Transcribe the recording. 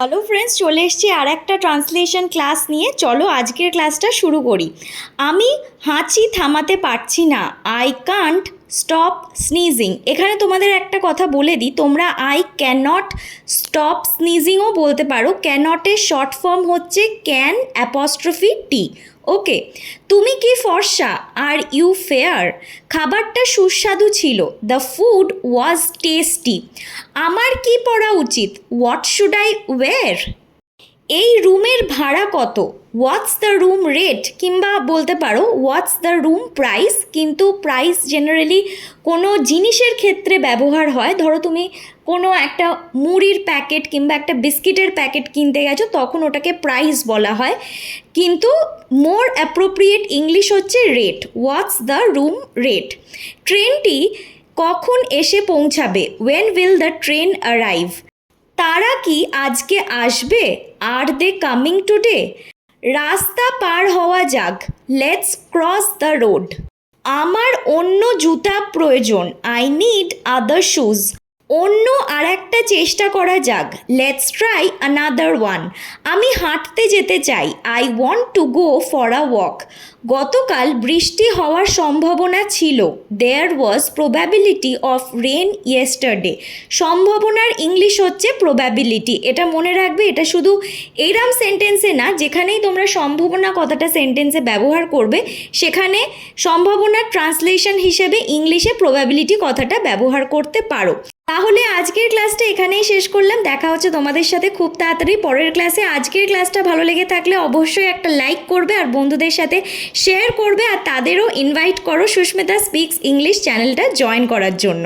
Hello friends, চলে এসেছি আর একটা ট্রান্সলেশন ক্লাস নিয়ে। চলো আজকের ক্লাসটা শুরু করি। আমি হাঁচি থামাতে পারছি না, আই কান্ট স্টপ স্নিজিং। এখানে তোমাদের একটা কথা বলে দিই, তোমরা আই ক্যান নট স্টপ স্নিজিংও বলতে পারো। ক্যানটের শর্ট ফর্ম হচ্ছে ক্যান অ্যাপস্ট্রফি টি। ওকে, তুমি কি ফর্সা, আর ইউ ফেয়ার। খাবারটা সুস্বাদু ছিল, দ্য ফুড ওয়াজ টেস্টি। আমার কি পরা উচিত, হোয়াট শুড আই ওয়্যার। এই রুমের ভাড়া কত, হোয়াটস দ্য রুম রেট, কিংবা বলতে পারো হোয়াটস দ্য রুম প্রাইস। কিন্তু প্রাইস জেনারেলি কোনো জিনিসের ক্ষেত্রে ব্যবহার হয়। ধরো তুমি কোনো একটা মুড়ির প্যাকেট কিংবা একটা বিস্কিটের প্যাকেট কিনতে গেছো, তখন ওটাকে প্রাইস বলা হয়। কিন্তু মোর অ্যাপ্রোপ্রিয়েট ইংলিশ হচ্ছে rate, what's the room rate. ট্রেনটি কখন এসে পৌঁছাবে, when will the train arrive. তারা কি আজকে আসবে, আর দে কামিং টুডে। রাস্তা পার হওয়া যাক, লেটস ক্রস দ্য রোড। আমার অন্য জুতা প্রয়োজন, আই নিড আদার শুজ। অন্য আর একটা চেষ্টা করা যাক, লেটস ট্রাই আনাদার ওয়ান। আমি হাঁটতে যেতে চাই, I want to go for a walk. গতকাল বৃষ্টি হওয়ার সম্ভাবনা ছিল, দেয়ার ওয়াজ প্রবাবিলিটি অফ রেন ইয়েস্টারডে। সম্ভাবনার ইংলিশ হচ্ছে প্রবাবিলিটি। এটা মনে রাখবে, এটা শুধু এইরকম সেন্টেন্সে না, যেখানেই তোমরা সম্ভাবনা কথাটা সেন্টেন্সে ব্যবহার করবে সেখানে সম্ভাবনার ট্রান্সলেশন হিসেবে ইংলিশে প্রবাবিলিটি কথাটা ব্যবহার করতে পারো। তাহলে আজকের ক্লাসটা এখানেই শেষ করলাম। দেখা হচ্ছে তোমাদের সাথে খুব তাড়াতাড়ি পরের ক্লাসে। আজকের ক্লাসটা ভালো লেগে থাকলে অবশ্যই একটা লাইক করবে আর বন্ধুদের সাথে শেয়ার করবে, আর তাদেরও ইনভাইট করো সুস্মিতা স্পিক্স ইংলিশ চ্যানেলটা জয়েন করার জন্য।